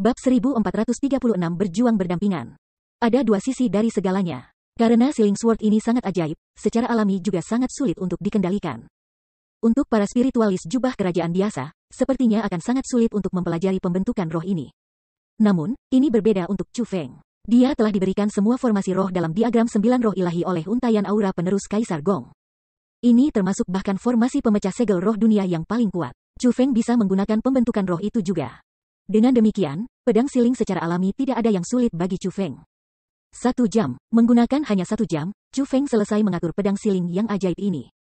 Bab 1436 berjuang berdampingan. Ada dua sisi dari segalanya. Karena Sealing Sword ini sangat ajaib, secara alami juga sangat sulit untuk dikendalikan. Untuk para spiritualis jubah kerajaan biasa, sepertinya akan sangat sulit untuk mempelajari pembentukan roh ini. Namun, ini berbeda untuk Chu Feng. Dia telah diberikan semua formasi roh dalam diagram 9 roh ilahi oleh untaian aura penerus Kaisar Gong. Ini termasuk bahkan formasi pemecah segel roh dunia yang paling kuat. Chu Feng bisa menggunakan pembentukan roh itu juga. Dengan demikian, pedang siling secara alami tidak ada yang sulit bagi Chu Feng. 1 jam, menggunakan hanya 1 jam, Chu Feng selesai mengatur pedang siling yang ajaib ini.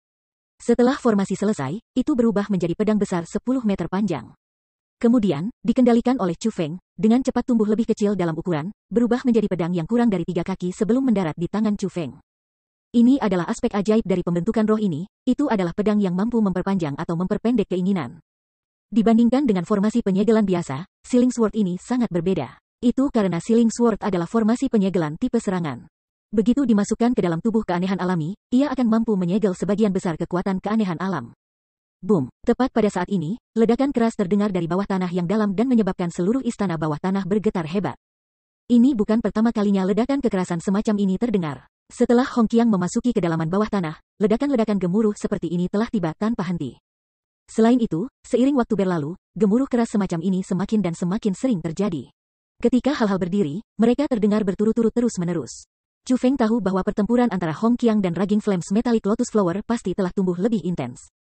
Setelah formasi selesai, itu berubah menjadi pedang besar 10 meter panjang. Kemudian, dikendalikan oleh Chu Feng, dengan cepat tumbuh lebih kecil dalam ukuran, berubah menjadi pedang yang kurang dari 3 kaki sebelum mendarat di tangan Chu Feng. Ini adalah aspek ajaib dari pembentukan roh ini, itu adalah pedang yang mampu memperpanjang atau memperpendek keinginan. Dibandingkan dengan formasi penyegelan biasa, Sealing Sword ini sangat berbeda. Itu karena Sealing Sword adalah formasi penyegelan tipe serangan. Begitu dimasukkan ke dalam tubuh keanehan alami, ia akan mampu menyegel sebagian besar kekuatan keanehan alam. Boom! Tepat pada saat ini, ledakan keras terdengar dari bawah tanah yang dalam dan menyebabkan seluruh istana bawah tanah bergetar hebat. Ini bukan pertama kalinya ledakan kekerasan semacam ini terdengar. Setelah Hong Qiang memasuki kedalaman bawah tanah, ledakan-ledakan gemuruh seperti ini telah tiba tanpa henti. Selain itu, seiring waktu berlalu, gemuruh keras semacam ini semakin dan semakin sering terjadi. Ketika hal-hal berdiri, mereka terdengar berturut-turut terus-menerus. Chu Feng tahu bahwa pertempuran antara Hong Qiang dan Raging Flames Metallic Lotus Flower pasti telah tumbuh lebih intens.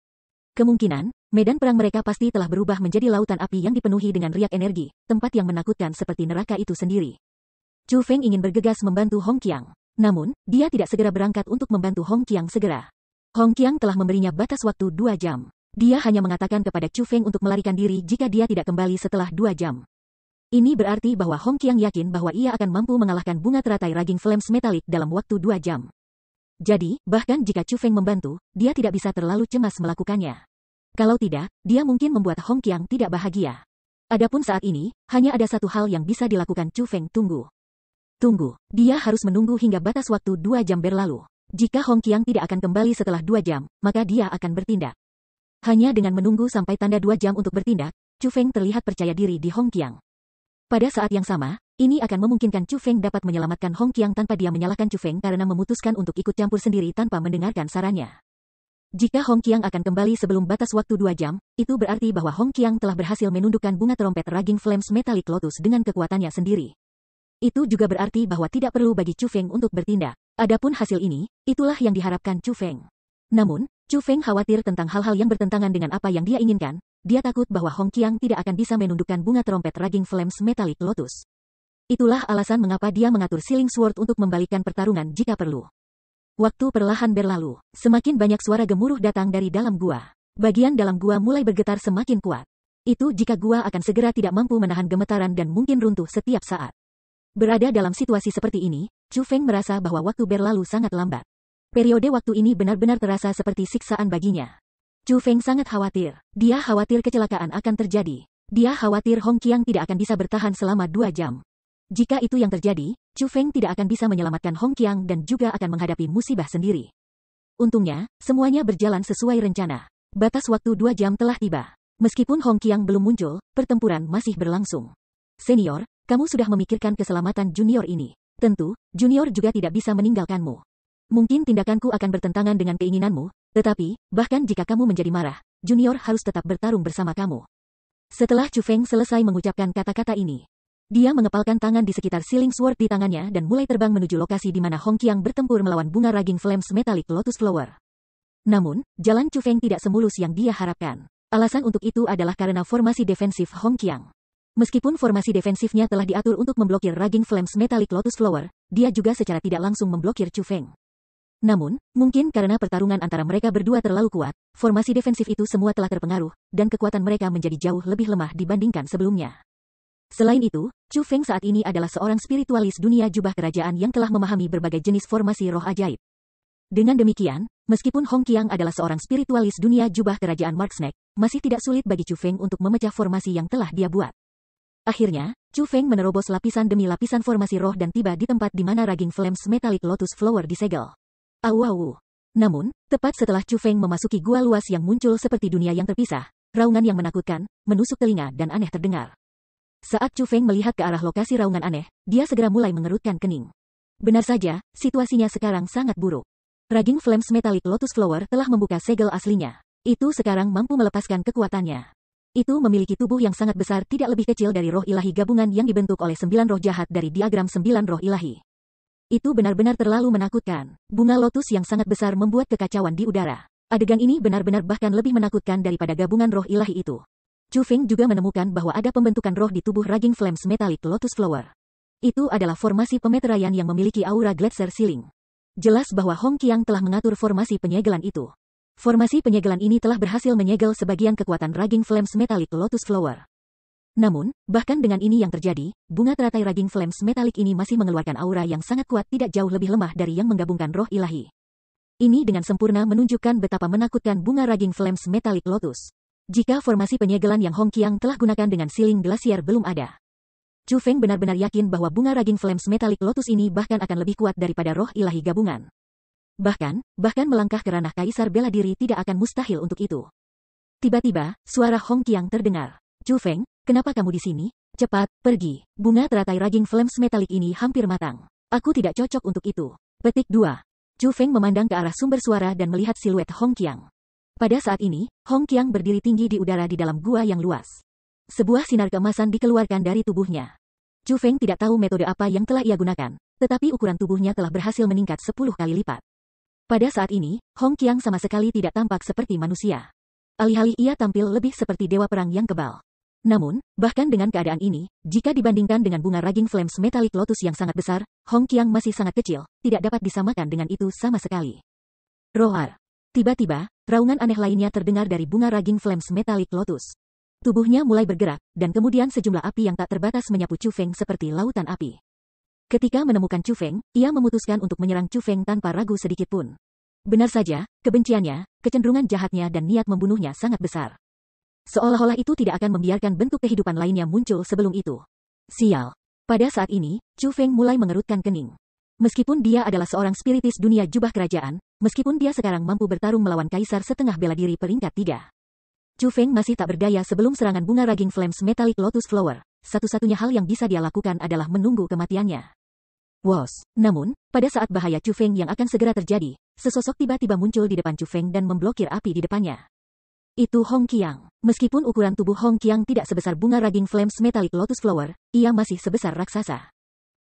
Kemungkinan, medan perang mereka pasti telah berubah menjadi lautan api yang dipenuhi dengan riak energi, tempat yang menakutkan seperti neraka itu sendiri. Chu Feng ingin bergegas membantu Hong Qiang. Namun, dia tidak segera berangkat untuk membantu Hong Qiang segera. Hong Qiang telah memberinya batas waktu 2 jam. Dia hanya mengatakan kepada Chu Feng untuk melarikan diri jika dia tidak kembali setelah 2 jam. Ini berarti bahwa Hong Qiang yakin bahwa ia akan mampu mengalahkan bunga teratai Raging Flames Metallic dalam waktu 2 jam. Jadi, bahkan jika Chu Feng membantu, dia tidak bisa terlalu cemas melakukannya. Kalau tidak, dia mungkin membuat Hong Qiang tidak bahagia. Adapun saat ini, hanya ada satu hal yang bisa dilakukan Chu Feng. Tunggu. Dia harus menunggu hingga batas waktu 2 jam berlalu. Jika Hong Qiang tidak akan kembali setelah 2 jam, maka dia akan bertindak. Hanya dengan menunggu sampai tanda 2 jam untuk bertindak, Chu Feng terlihat percaya diri di Hong Qiang. Pada saat yang sama, ini akan memungkinkan Chu Feng dapat menyelamatkan Hong Qiang tanpa dia menyalahkan Chu Feng karena memutuskan untuk ikut campur sendiri tanpa mendengarkan sarannya. Jika Hong Qiang akan kembali sebelum batas waktu 2 jam, itu berarti bahwa Hong Qiang telah berhasil menundukkan bunga trompet Raging Flames Metallic Lotus dengan kekuatannya sendiri. Itu juga berarti bahwa tidak perlu bagi Chu Feng untuk bertindak. Adapun hasil ini, itulah yang diharapkan Chu Feng. Namun, Chu Feng khawatir tentang hal-hal yang bertentangan dengan apa yang dia inginkan. Dia takut bahwa Hong Qiang tidak akan bisa menundukkan bunga trompet Raging Flames Metallic Lotus. Itulah alasan mengapa dia mengatur Sealing Sword untuk membalikkan pertarungan jika perlu. Waktu perlahan berlalu. Semakin banyak suara gemuruh datang dari dalam gua. Bagian dalam gua mulai bergetar semakin kuat. Itu jika gua akan segera tidak mampu menahan gemetaran dan mungkin runtuh setiap saat. Berada dalam situasi seperti ini, Chu Feng merasa bahwa waktu berlalu sangat lambat. Periode waktu ini benar-benar terasa seperti siksaan baginya. Chu Feng sangat khawatir. Dia khawatir kecelakaan akan terjadi. Dia khawatir Hong Qiang tidak akan bisa bertahan selama 2 jam. Jika itu yang terjadi, Chu Feng tidak akan bisa menyelamatkan Hong Qiang dan juga akan menghadapi musibah sendiri. Untungnya, semuanya berjalan sesuai rencana. Batas waktu 2 jam telah tiba. Meskipun Hong Qiang belum muncul, pertempuran masih berlangsung. Senior, kamu sudah memikirkan keselamatan junior ini. Tentu, junior juga tidak bisa meninggalkanmu. Mungkin tindakanku akan bertentangan dengan keinginanmu, tetapi, bahkan jika kamu menjadi marah, junior harus tetap bertarung bersama kamu. Setelah Chu Feng selesai mengucapkan kata-kata ini, dia mengepalkan tangan di sekitar Sealing Sword di tangannya dan mulai terbang menuju lokasi di mana Hong Qiang bertempur melawan bunga Raging Flames Metallic Lotus Flower. Namun, jalan Chu Feng tidak semulus yang dia harapkan. Alasan untuk itu adalah karena formasi defensif Hong Qiang. Meskipun formasi defensifnya telah diatur untuk memblokir Raging Flames Metallic Lotus Flower, dia juga secara tidak langsung memblokir Chu Feng. Namun, mungkin karena pertarungan antara mereka berdua terlalu kuat, formasi defensif itu semua telah terpengaruh, dan kekuatan mereka menjadi jauh lebih lemah dibandingkan sebelumnya. Selain itu, Chu Feng saat ini adalah seorang spiritualis dunia jubah kerajaan yang telah memahami berbagai jenis formasi roh ajaib. Dengan demikian, meskipun Hong Qiang adalah seorang spiritualis dunia jubah kerajaan Marksnack, masih tidak sulit bagi Chu Feng untuk memecah formasi yang telah dia buat. Akhirnya, Chu Feng menerobos lapisan demi lapisan formasi roh dan tiba di tempat di mana Raging Flames Metallic Lotus Flower disegel. Au. Namun, tepat setelah Chu Feng memasuki gua luas yang muncul seperti dunia yang terpisah, raungan yang menakutkan, menusuk telinga dan aneh terdengar. Saat Chu Feng melihat ke arah lokasi raungan aneh, dia segera mulai mengerutkan kening. Benar saja, situasinya sekarang sangat buruk. Raging Flames Metallic Lotus Flower telah membuka segel aslinya. Itu sekarang mampu melepaskan kekuatannya. Itu memiliki tubuh yang sangat besar, tidak lebih kecil dari roh ilahi gabungan yang dibentuk oleh 9 roh jahat dari diagram 9 roh ilahi. Itu benar-benar terlalu menakutkan. Bunga lotus yang sangat besar membuat kekacauan di udara. Adegan ini benar-benar bahkan lebih menakutkan daripada gabungan roh ilahi itu. Chu Feng juga menemukan bahwa ada pembentukan roh di tubuh Raging Flames Metallic Lotus Flower. Itu adalah formasi pemeteraian yang memiliki aura Gletser Ceiling. Jelas bahwa Hong Qiang telah mengatur formasi penyegelan itu. Formasi penyegelan ini telah berhasil menyegel sebagian kekuatan Raging Flames Metallic Lotus Flower. Namun, bahkan dengan ini yang terjadi, bunga teratai Raging Flames Metallic ini masih mengeluarkan aura yang sangat kuat, tidak jauh lebih lemah dari yang menggabungkan roh ilahi. Ini dengan sempurna menunjukkan betapa menakutkan bunga Raging Flames Metallic Lotus. Jika formasi penyegelan yang Hong Qiang telah gunakan dengan Ceiling Glacier belum ada, Chu Feng benar-benar yakin bahwa bunga Raging Flames Metallic Lotus ini bahkan akan lebih kuat daripada roh ilahi gabungan. Bahkan melangkah ke ranah kaisar bela diri tidak akan mustahil untuk itu. Tiba-tiba, suara Hong Qiang terdengar. Chu Feng, kenapa kamu di sini? Cepat, pergi. Bunga teratai Raging Flames Metallic ini hampir matang. Aku tidak cocok untuk itu. Petik 2. Chu Feng memandang ke arah sumber suara dan melihat siluet Hong Qiang. Pada saat ini, Hong Qiang berdiri tinggi di udara di dalam gua yang luas. Sebuah sinar keemasan dikeluarkan dari tubuhnya. Chu Feng tidak tahu metode apa yang telah ia gunakan, tetapi ukuran tubuhnya telah berhasil meningkat 10 kali lipat. Pada saat ini, Hong Qiang sama sekali tidak tampak seperti manusia. Alih-alih ia tampil lebih seperti dewa perang yang kebal. Namun, bahkan dengan keadaan ini, jika dibandingkan dengan bunga Raging Flames Metallic Lotus yang sangat besar, Hong Qiang masih sangat kecil, tidak dapat disamakan dengan itu sama sekali. Roar. Tiba-tiba, raungan aneh lainnya terdengar dari bunga Raging Flames Metallic Lotus. Tubuhnya mulai bergerak, dan kemudian sejumlah api yang tak terbatas menyapu Chu Feng seperti lautan api. Ketika menemukan Chu Feng, ia memutuskan untuk menyerang Chu Feng tanpa ragu sedikitpun. Benar saja, kebenciannya, kecenderungan jahatnya dan niat membunuhnya sangat besar. Seolah-olah itu tidak akan membiarkan bentuk kehidupan lainnya muncul sebelum itu. Sial. Pada saat ini, Chu Feng mulai mengerutkan kening. Meskipun dia adalah seorang spiritis dunia jubah kerajaan, meskipun dia sekarang mampu bertarung melawan kaisar setengah bela diri peringkat 3. Chu Feng masih tak berdaya sebelum serangan bunga Raging Flames Metallic Lotus Flower. Satu-satunya hal yang bisa dia lakukan adalah menunggu kematiannya. Wos. Namun, pada saat bahaya Chu Feng yang akan segera terjadi, sesosok tiba-tiba muncul di depan Chu Feng dan memblokir api di depannya. Itu Hong Qiang. Meskipun ukuran tubuh Hong Qiang tidak sebesar bunga Raging Flames Metallic Lotus Flower, ia masih sebesar raksasa.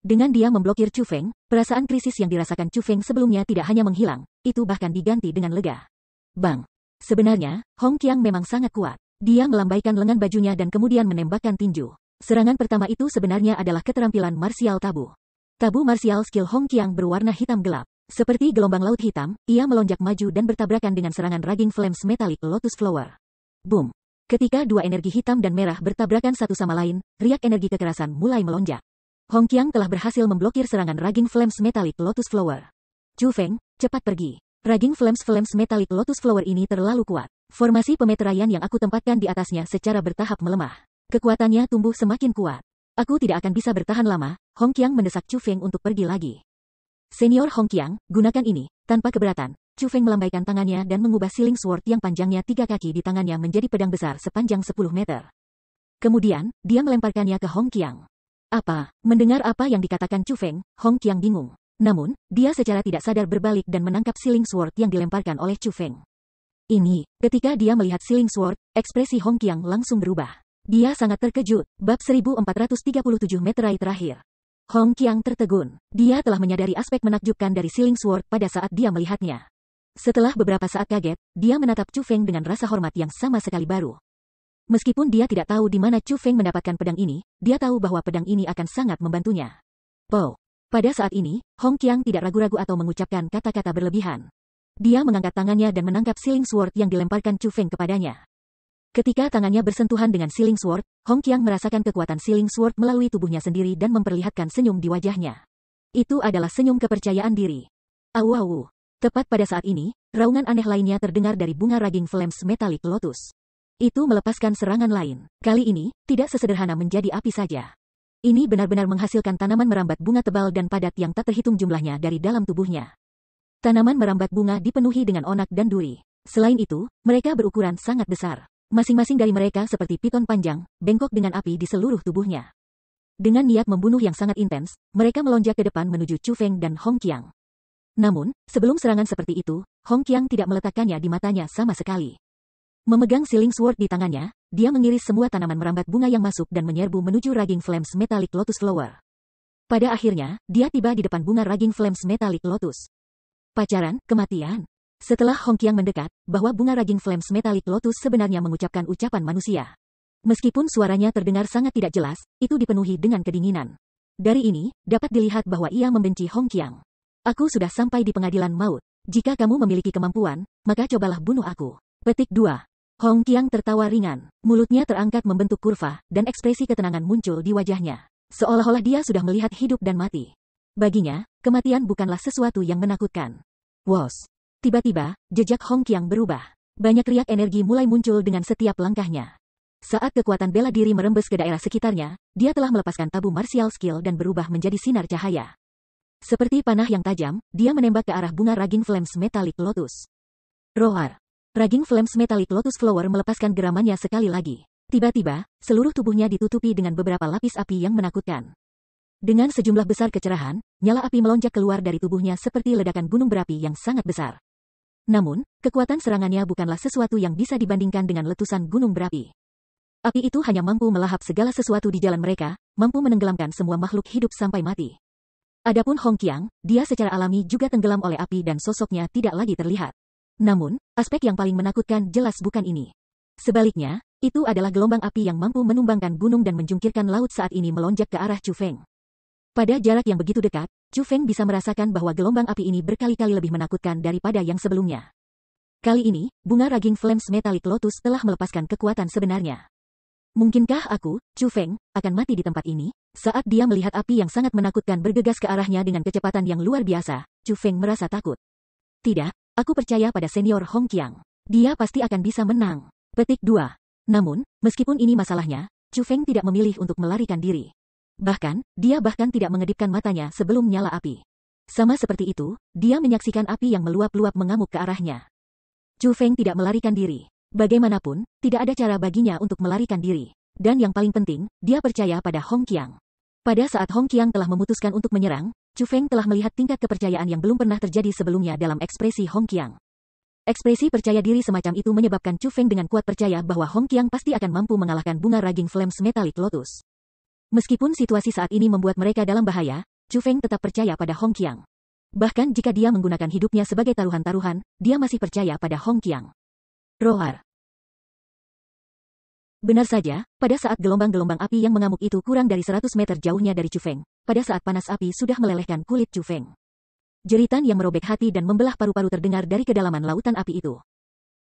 Dengan dia memblokir Chu Feng, perasaan krisis yang dirasakan Chu Feng sebelumnya tidak hanya menghilang, itu bahkan diganti dengan lega. Bang. Sebenarnya, Hong Qiang memang sangat kuat. Dia melambaikan lengan bajunya dan kemudian menembakkan tinju. Serangan pertama itu sebenarnya adalah keterampilan marsial tabu. Tabu marsial skill Hong Qiang berwarna hitam gelap. Seperti gelombang laut hitam, ia melonjak maju dan bertabrakan dengan serangan Raging Flames Metallic Lotus Flower. Boom. Ketika dua energi hitam dan merah bertabrakan satu sama lain, riak energi kekerasan mulai melonjak. Hong Qiang telah berhasil memblokir serangan Raging Flames Metallic Lotus Flower. Chu Feng, cepat pergi. Raging Flames Metallic Lotus Flower ini terlalu kuat. Formasi pemeteraian yang aku tempatkan di atasnya secara bertahap melemah. Kekuatannya tumbuh semakin kuat. Aku tidak akan bisa bertahan lama. Hong Qiang mendesak Chu Feng untuk pergi lagi. Senior Hong Qiang, gunakan ini. Tanpa keberatan, Chu Feng melambaikan tangannya dan mengubah Ceiling Sword yang panjangnya 3 kaki di tangannya menjadi pedang besar sepanjang 10 meter. Kemudian, dia melemparkannya ke Hong Qiang. Apa? Mendengar apa yang dikatakan Chu Feng, Hong Qiang bingung. Namun, dia secara tidak sadar berbalik dan menangkap Ceiling Sword yang dilemparkan oleh Chu Feng. Ketika dia melihat Ceiling Sword, ekspresi Hong Qiang langsung berubah. Dia sangat terkejut. Bab 1437 Meterai terakhir. Hong Qiang tertegun. Dia telah menyadari aspek menakjubkan dari Ceiling Sword pada saat dia melihatnya. Setelah beberapa saat kaget, dia menatap Chu Feng dengan rasa hormat yang sama sekali baru. Meskipun dia tidak tahu di mana Chu Feng mendapatkan pedang ini, dia tahu bahwa pedang ini akan sangat membantunya. Po. Pada saat ini, Hong Qiang tidak ragu-ragu atau mengucapkan kata-kata berlebihan. Dia mengangkat tangannya dan menangkap Ceiling Sword yang dilemparkan Chu Feng kepadanya. Ketika tangannya bersentuhan dengan Ceiling Sword, Hong Qiang merasakan kekuatan Ceiling Sword melalui tubuhnya sendiri dan memperlihatkan senyum di wajahnya. Itu adalah senyum kepercayaan diri. Au. Tepat pada saat ini, raungan aneh lainnya terdengar dari bunga Raging Flames Metallic Lotus. Itu melepaskan serangan lain. Kali ini, tidak sesederhana menjadi api saja. Ini benar-benar menghasilkan tanaman merambat bunga tebal dan padat yang tak terhitung jumlahnya dari dalam tubuhnya. Tanaman merambat bunga dipenuhi dengan onak dan duri. Selain itu, mereka berukuran sangat besar. Masing-masing dari mereka seperti piton panjang, bengkok dengan api di seluruh tubuhnya. Dengan niat membunuh yang sangat intens, mereka melonjak ke depan menuju Chu Feng dan Hong Qiang. Namun, sebelum serangan seperti itu, Hong Qiang tidak meletakkannya di matanya sama sekali. Memegang Sealing Sword di tangannya, dia mengiris semua tanaman merambat bunga yang masuk dan menyerbu menuju Raging Flames Metallic Lotus Flower. Pada akhirnya, dia tiba di depan bunga Raging Flames Metallic Lotus. Pacaran, kematian. Setelah Hong Qiang mendekat, bahwa bunga Raging Flames Metallic Lotus sebenarnya mengucapkan ucapan manusia. Meskipun suaranya terdengar sangat tidak jelas, itu dipenuhi dengan kedinginan. Dari ini, dapat dilihat bahwa ia membenci Hong Qiang. Aku sudah sampai di pengadilan maut. Jika kamu memiliki kemampuan, maka cobalah bunuh aku. Petik 2. Hong Qiang tertawa ringan. Mulutnya terangkat membentuk kurva, dan ekspresi ketenangan muncul di wajahnya. Seolah-olah dia sudah melihat hidup dan mati. Baginya, kematian bukanlah sesuatu yang menakutkan. Wos. Tiba-tiba, jejak Hong Qiang berubah. Banyak riak energi mulai muncul dengan setiap langkahnya. Saat kekuatan bela diri merembes ke daerah sekitarnya, dia telah melepaskan tabu martial skill dan berubah menjadi sinar cahaya. Seperti panah yang tajam, dia menembak ke arah bunga Raging Flames Metallic Lotus. Roar. Raging Flames Metallic Lotus Flower melepaskan geramannya sekali lagi. Tiba-tiba, seluruh tubuhnya ditutupi dengan beberapa lapis api yang menakutkan. Dengan sejumlah besar kecerahan, nyala api melonjak keluar dari tubuhnya seperti ledakan gunung berapi yang sangat besar. Namun, kekuatan serangannya bukanlah sesuatu yang bisa dibandingkan dengan letusan gunung berapi. Api itu hanya mampu melahap segala sesuatu di jalan mereka, mampu menenggelamkan semua makhluk hidup sampai mati. Adapun Hong Qiang, dia secara alami juga tenggelam oleh api dan sosoknya tidak lagi terlihat. Namun, aspek yang paling menakutkan jelas bukan ini. Sebaliknya, itu adalah gelombang api yang mampu menumbangkan gunung dan menjungkirkan laut saat ini melonjak ke arah Chu Feng. Pada jarak yang begitu dekat, Chu Feng bisa merasakan bahwa gelombang api ini berkali-kali lebih menakutkan daripada yang sebelumnya. Kali ini, bunga Raging Flames Metallic Lotus telah melepaskan kekuatan sebenarnya. Mungkinkah aku, Chu Feng, akan mati di tempat ini? Saat dia melihat api yang sangat menakutkan bergegas ke arahnya dengan kecepatan yang luar biasa, Chu Feng merasa takut. Tidak, aku percaya pada senior Hong Qiang. Dia pasti akan bisa menang. Petik 2. Namun, meskipun ini masalahnya, Chu Feng tidak memilih untuk melarikan diri. Bahkan, dia tidak mengedipkan matanya sebelum nyala api. Sama seperti itu, dia menyaksikan api yang meluap-luap mengamuk ke arahnya. Chu Feng tidak melarikan diri. Bagaimanapun, tidak ada cara baginya untuk melarikan diri. Dan yang paling penting, dia percaya pada Hong Qiang. Pada saat Hong Qiang telah memutuskan untuk menyerang, Chu Feng telah melihat tingkat kepercayaan yang belum pernah terjadi sebelumnya dalam ekspresi Hong Qiang. Ekspresi percaya diri semacam itu menyebabkan Chu Feng dengan kuat percaya bahwa Hong Qiang pasti akan mampu mengalahkan bunga Raging Flames Metallic Lotus. Meskipun situasi saat ini membuat mereka dalam bahaya, Chu Feng tetap percaya pada Hong Qiang. Bahkan jika dia menggunakan hidupnya sebagai taruhan-taruhan, dia masih percaya pada Hong Qiang. Roar. Benar saja, pada saat gelombang-gelombang api yang mengamuk itu kurang dari 100 meter jauhnya dari Chu Feng, pada saat panas api sudah melelehkan kulit Chu Feng. Jeritan yang merobek hati dan membelah paru-paru terdengar dari kedalaman lautan api itu.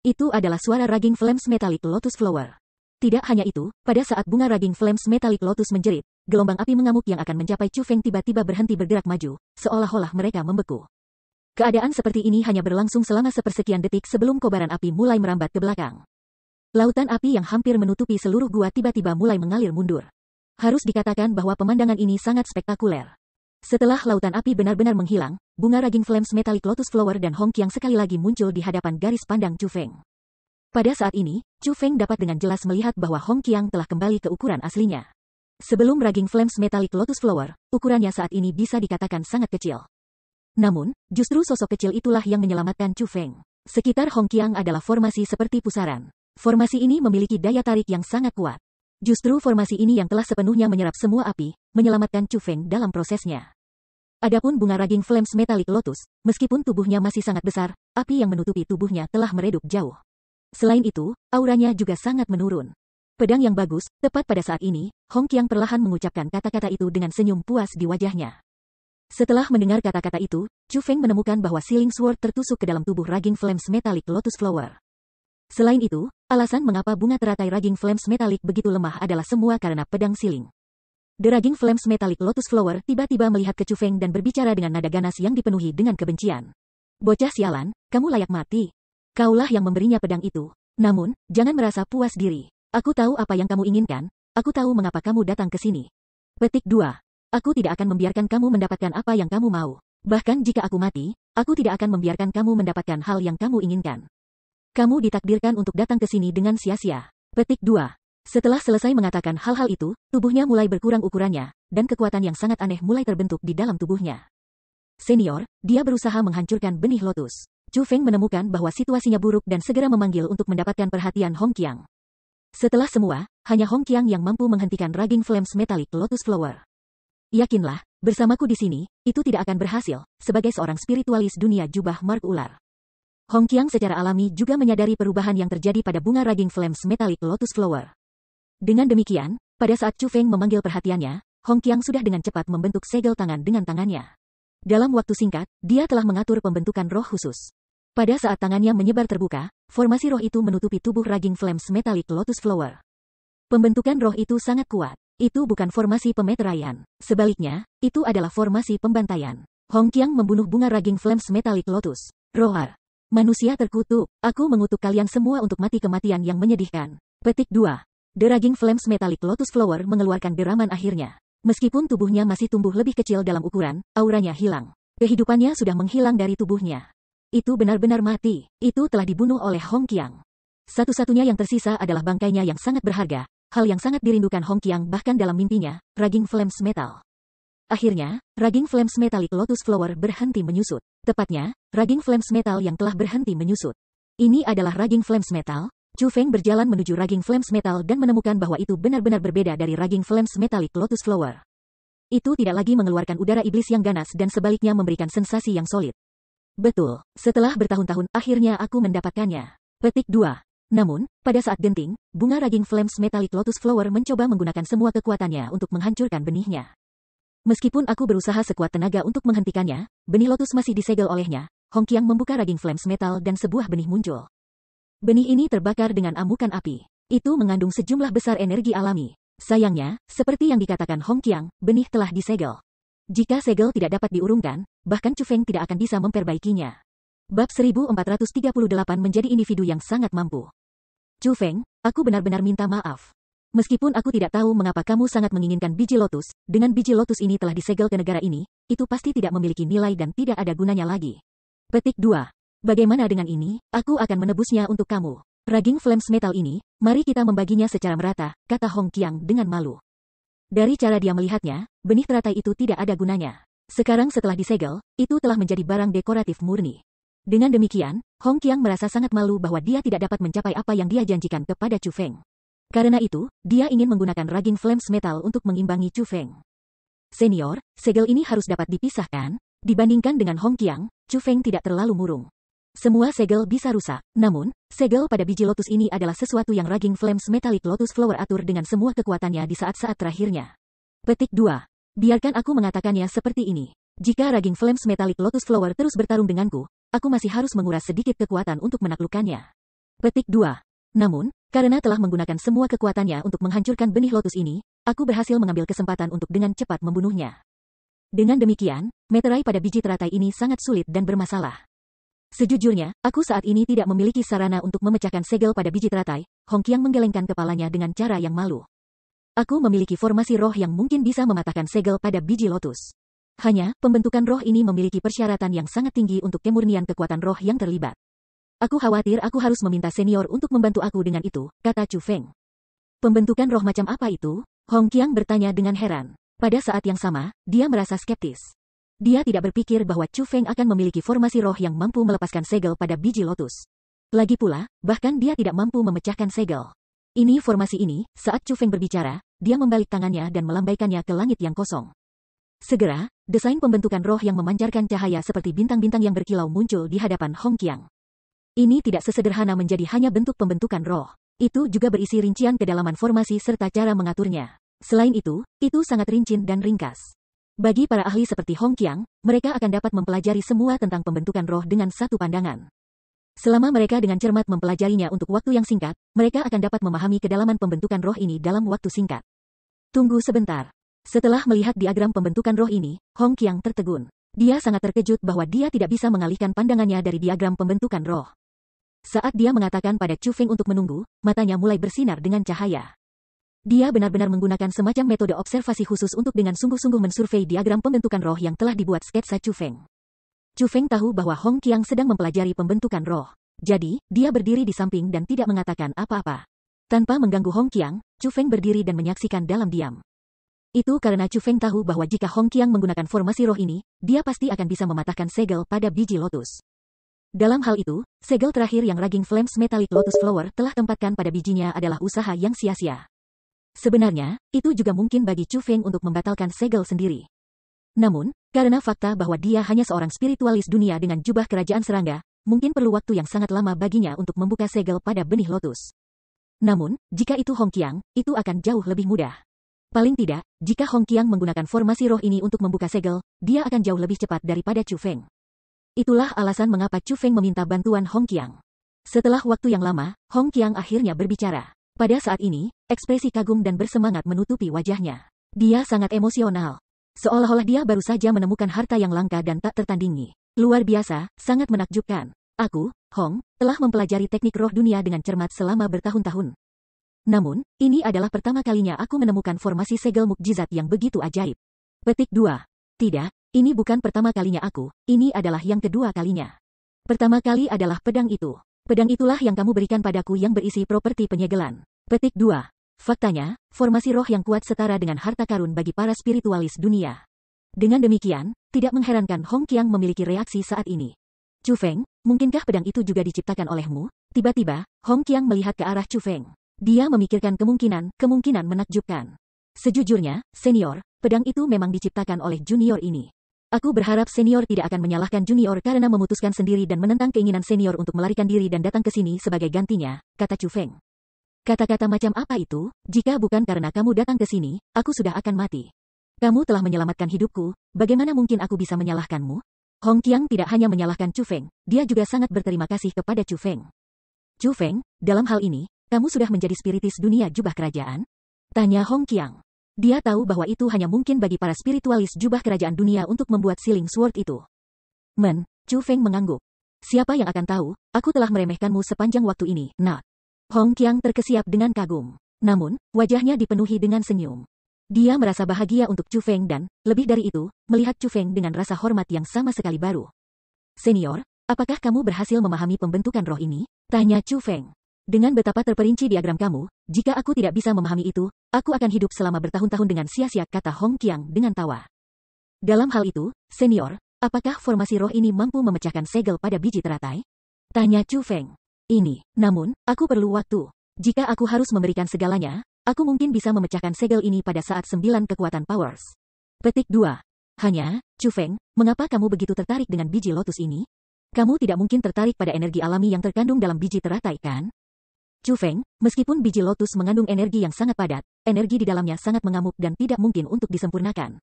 Itu adalah suara Raging Flames Metallic Lotus Flower. Tidak hanya itu, pada saat bunga Raging Flames Metallic Lotus menjerit, gelombang api mengamuk yang akan mencapai Chu Feng tiba-tiba berhenti bergerak maju, seolah-olah mereka membeku. Keadaan seperti ini hanya berlangsung selama sepersekian detik sebelum kobaran api mulai merambat ke belakang. Lautan api yang hampir menutupi seluruh gua tiba-tiba mulai mengalir mundur. Harus dikatakan bahwa pemandangan ini sangat spektakuler. Setelah lautan api benar-benar menghilang, bunga Raging Flames Metallic Lotus Flower dan Hong Qiang sekali lagi muncul di hadapan garis pandang Chu Feng. Pada saat ini, Chu Feng dapat dengan jelas melihat bahwa Hong Qiang telah kembali ke ukuran aslinya. Sebelum Raging Flames Metallic Lotus Flower, ukurannya saat ini bisa dikatakan sangat kecil. Namun, justru sosok kecil itulah yang menyelamatkan Chu Feng. Sekitar Hong Qiang adalah formasi seperti pusaran. Formasi ini memiliki daya tarik yang sangat kuat. Justru formasi ini yang telah sepenuhnya menyerap semua api, menyelamatkan Chu Feng dalam prosesnya. Adapun bunga Raging Flames Metallic Lotus, meskipun tubuhnya masih sangat besar, api yang menutupi tubuhnya telah meredup jauh. Selain itu, auranya juga sangat menurun. Pedang yang bagus, tepat pada saat ini, Hong Qiang perlahan mengucapkan kata-kata itu dengan senyum puas di wajahnya. Setelah mendengar kata-kata itu, Chu Feng menemukan bahwa Sealing Sword tertusuk ke dalam tubuh Raging Flames Metallic Lotus Flower. Selain itu, alasan mengapa bunga teratai Raging Flames Metallic begitu lemah adalah semua karena pedang Sealing. The Raging Flames Metallic Lotus Flower tiba-tiba melihat ke Chu Feng dan berbicara dengan nada ganas yang dipenuhi dengan kebencian. Bocah sialan, kamu layak mati. Kaulah yang memberinya pedang itu. Namun, jangan merasa puas diri. Aku tahu apa yang kamu inginkan, aku tahu mengapa kamu datang ke sini. Petik 2. Aku tidak akan membiarkan kamu mendapatkan apa yang kamu mau. Bahkan jika aku mati, aku tidak akan membiarkan kamu mendapatkan hal yang kamu inginkan. Kamu ditakdirkan untuk datang ke sini dengan sia-sia. Petik 2. Setelah selesai mengatakan hal-hal itu, tubuhnya mulai berkurang ukurannya, dan kekuatan yang sangat aneh mulai terbentuk di dalam tubuhnya. Senior, dia berusaha menghancurkan benih lotus. Chu Feng menemukan bahwa situasinya buruk dan segera memanggil untuk mendapatkan perhatian Hong Qiang. Setelah semua, hanya Hong Qiang yang mampu menghentikan Raging Flames Metallic Lotus Flower. Yakinlah, bersamaku di sini, itu tidak akan berhasil, sebagai seorang spiritualis dunia jubah mark ular. Hong Qiang secara alami juga menyadari perubahan yang terjadi pada bunga Raging Flames Metallic Lotus Flower. Dengan demikian, pada saat Chu Feng memanggil perhatiannya, Hong Qiang sudah dengan cepat membentuk segel tangan dengan tangannya. Dalam waktu singkat, dia telah mengatur pembentukan roh khusus. Pada saat tangannya menyebar terbuka, formasi roh itu menutupi tubuh Raging Flames Metallic Lotus Flower. Pembentukan roh itu sangat kuat. Itu bukan formasi pemeteraian. Sebaliknya, itu adalah formasi pembantaian. Hong Qiang membunuh bunga Raging Flames Metallic Lotus. Roar. Manusia terkutuk. Aku mengutuk kalian semua untuk mati kematian yang menyedihkan. Petik 2. The Raging Flames Metallic Lotus Flower mengeluarkan deraman akhirnya. Meskipun tubuhnya masih tumbuh lebih kecil dalam ukuran, auranya hilang. Kehidupannya sudah menghilang dari tubuhnya. Itu benar-benar mati. Itu telah dibunuh oleh Hong Qiang. Satu-satunya yang tersisa adalah bangkainya yang sangat berharga, hal yang sangat dirindukan Hong Qiang bahkan dalam mimpinya, Raging Flames Metal. Akhirnya, Raging Flames Metallic Lotus Flower berhenti menyusut. Tepatnya, Raging Flames Metal yang telah berhenti menyusut. Ini adalah Raging Flames Metal. Chu Feng berjalan menuju Raging Flames Metal dan menemukan bahwa itu benar-benar berbeda dari Raging Flames Metallic Lotus Flower. Itu tidak lagi mengeluarkan udara iblis yang ganas dan sebaliknya memberikan sensasi yang solid. Betul, setelah bertahun-tahun akhirnya aku mendapatkannya. Petik 2. Namun, pada saat genting, bunga Raging Flames Metallic Lotus Flower mencoba menggunakan semua kekuatannya untuk menghancurkan benihnya. Meskipun aku berusaha sekuat tenaga untuk menghentikannya, benih lotus masih disegel olehnya. Hong Qiang membuka Raging Flames Metal dan sebuah benih muncul. Benih ini terbakar dengan amukan api. Itu mengandung sejumlah besar energi alami. Sayangnya, seperti yang dikatakan Hong Qiang, benih telah disegel. Jika segel tidak dapat diurungkan, bahkan Chu Feng tidak akan bisa memperbaikinya. Bab 1438 menjadi individu yang sangat mampu. Chu Feng, aku benar-benar minta maaf. Meskipun aku tidak tahu mengapa kamu sangat menginginkan biji lotus, dengan biji lotus ini telah disegel ke negara ini, itu pasti tidak memiliki nilai dan tidak ada gunanya lagi. Petik 2. Bagaimana dengan ini? Aku akan menebusnya untuk kamu. Raging Flames Metal ini, mari kita membaginya secara merata, kata Hong Qiang dengan malu. Dari cara dia melihatnya, benih teratai itu tidak ada gunanya. Sekarang setelah disegel, itu telah menjadi barang dekoratif murni. Dengan demikian, Hong Qiang merasa sangat malu bahwa dia tidak dapat mencapai apa yang dia janjikan kepada Chu Feng. Karena itu, dia ingin menggunakan Raging Flames Metal untuk mengimbangi Chu Feng. Senior, segel ini harus dapat dipisahkan. Dibandingkan dengan Hong Qiang, Chu Feng tidak terlalu murung. Semua segel bisa rusak, namun, segel pada biji lotus ini adalah sesuatu yang Raging Flames Metallic Lotus Flower atur dengan semua kekuatannya di saat-saat terakhirnya. Petik 2. Biarkan aku mengatakannya seperti ini. Jika Raging Flames Metallic Lotus Flower terus bertarung denganku, aku masih harus menguras sedikit kekuatan untuk menaklukkannya. Petik 2. Namun, karena telah menggunakan semua kekuatannya untuk menghancurkan benih lotus ini, aku berhasil mengambil kesempatan untuk dengan cepat membunuhnya. Dengan demikian, meterai pada biji teratai ini sangat sulit dan bermasalah. Sejujurnya, aku saat ini tidak memiliki sarana untuk memecahkan segel pada biji teratai. Hong Qiang menggelengkan kepalanya dengan cara yang malu. Aku memiliki formasi roh yang mungkin bisa mematahkan segel pada biji lotus. Hanya, pembentukan roh ini memiliki persyaratan yang sangat tinggi untuk kemurnian kekuatan roh yang terlibat. Aku khawatir aku harus meminta senior untuk membantu aku dengan itu, kata Chu Feng. Pembentukan roh macam apa itu? Hong Qiang bertanya dengan heran. Pada saat yang sama, dia merasa skeptis. Dia tidak berpikir bahwa Chu Feng akan memiliki formasi roh yang mampu melepaskan segel pada biji lotus. Lagi pula, bahkan dia tidak mampu memecahkan segel. Ini formasi ini, saat Chu Feng berbicara, dia membalik tangannya dan melambaikannya ke langit yang kosong. Segera, desain pembentukan roh yang memancarkan cahaya seperti bintang-bintang yang berkilau muncul di hadapan Hong Qiang. Ini tidak sesederhana menjadi hanya bentuk pembentukan roh. Itu juga berisi rincian kedalaman formasi serta cara mengaturnya. Selain itu sangat rinci dan ringkas. Bagi para ahli seperti Hong Qiang, mereka akan dapat mempelajari semua tentang pembentukan roh dengan satu pandangan. Selama mereka dengan cermat mempelajarinya untuk waktu yang singkat, mereka akan dapat memahami kedalaman pembentukan roh ini dalam waktu singkat. Tunggu sebentar. Setelah melihat diagram pembentukan roh ini, Hong Qiang tertegun. Dia sangat terkejut bahwa dia tidak bisa mengalihkan pandangannya dari diagram pembentukan roh. Saat dia mengatakan pada Chu Feng untuk menunggu, matanya mulai bersinar dengan cahaya. Dia benar-benar menggunakan semacam metode observasi khusus untuk dengan sungguh-sungguh mensurvei diagram pembentukan roh yang telah dibuat sketsa Chu Feng. Chu Feng tahu bahwa Hong Qiang sedang mempelajari pembentukan roh. Jadi, dia berdiri di samping dan tidak mengatakan apa-apa. Tanpa mengganggu Hong Qiang, Chu Feng berdiri dan menyaksikan dalam diam. Itu karena Chu Feng tahu bahwa jika Hong Qiang menggunakan formasi roh ini, dia pasti akan bisa mematahkan segel pada biji lotus. Dalam hal itu, segel terakhir yang Raging Flames Metallic Lotus Flower telah tempatkan pada bijinya adalah usaha yang sia-sia. Sebenarnya, itu juga mungkin bagi Chu Feng untuk membatalkan segel sendiri. Namun, karena fakta bahwa dia hanya seorang spiritualis dunia dengan jubah kerajaan serangga, mungkin perlu waktu yang sangat lama baginya untuk membuka segel pada benih lotus. Namun, jika itu Hong Qiang, itu akan jauh lebih mudah. Paling tidak, jika Hong Qiang menggunakan formasi roh ini untuk membuka segel, dia akan jauh lebih cepat daripada Chu Feng. Itulah alasan mengapa Chu Feng meminta bantuan Hong Qiang. Setelah waktu yang lama, Hong Qiang akhirnya berbicara. Pada saat ini, ekspresi kagum dan bersemangat menutupi wajahnya. Dia sangat emosional. Seolah-olah dia baru saja menemukan harta yang langka dan tak tertandingi. Luar biasa, sangat menakjubkan. Aku, Hong, telah mempelajari teknik roh dunia dengan cermat selama bertahun-tahun. Namun, ini adalah pertama kalinya aku menemukan formasi segel mukjizat yang begitu ajaib. Petik 2. Tidak, ini bukan pertama kalinya aku, ini adalah yang kedua kalinya. Pertama kali adalah pedang itu. Pedang itulah yang kamu berikan padaku yang berisi properti penyegelan. Petik 2. Faktanya, formasi roh yang kuat setara dengan harta karun bagi para spiritualis dunia. Dengan demikian, tidak mengherankan Hong Qiang memiliki reaksi saat ini. Chu Feng, mungkinkah pedang itu juga diciptakan olehmu? Tiba-tiba, Hong Qiang melihat ke arah Chu Feng. Dia memikirkan kemungkinan menakjubkan. Sejujurnya, senior, pedang itu memang diciptakan oleh junior ini. Aku berharap senior tidak akan menyalahkan junior karena memutuskan sendiri dan menentang keinginan senior untuk melarikan diri dan datang ke sini sebagai gantinya, kata Chu Feng. Kata-kata macam apa itu? Jika bukan karena kamu datang ke sini, aku sudah akan mati. Kamu telah menyelamatkan hidupku, bagaimana mungkin aku bisa menyalahkanmu? Hong Qiang tidak hanya menyalahkan Chu Feng, dia juga sangat berterima kasih kepada Chu Feng. Chu Feng, dalam hal ini, kamu sudah menjadi spiritis dunia jubah kerajaan? Tanya Hong Qiang. Dia tahu bahwa itu hanya mungkin bagi para spiritualis jubah kerajaan dunia untuk membuat Sealing Sword itu. Chu Feng mengangguk. Siapa yang akan tahu, aku telah meremehkanmu sepanjang waktu ini, Not. Hong Qiang terkesiap dengan kagum. Namun, wajahnya dipenuhi dengan senyum. Dia merasa bahagia untuk Chu Feng dan, lebih dari itu, melihat Chu Feng dengan rasa hormat yang sama sekali baru. Senior, apakah kamu berhasil memahami pembentukan roh ini? Tanya Chu Feng. Dengan betapa terperinci diagram kamu, jika aku tidak bisa memahami itu, aku akan hidup selama bertahun-tahun dengan sia-sia, kata Hong Qiang dengan tawa. Dalam hal itu, senior, apakah formasi roh ini mampu memecahkan segel pada biji teratai? Tanya Chu Feng. Namun, aku perlu waktu. Jika aku harus memberikan segalanya, aku mungkin bisa memecahkan segel ini pada saat 9 kekuatan powers. Petik 2. Hanya, Chu Feng, mengapa kamu begitu tertarik dengan biji lotus ini? Kamu tidak mungkin tertarik pada energi alami yang terkandung dalam biji teratai, kan? Chu Feng, meskipun biji lotus mengandung energi yang sangat padat, energi di dalamnya sangat mengamuk dan tidak mungkin untuk disempurnakan.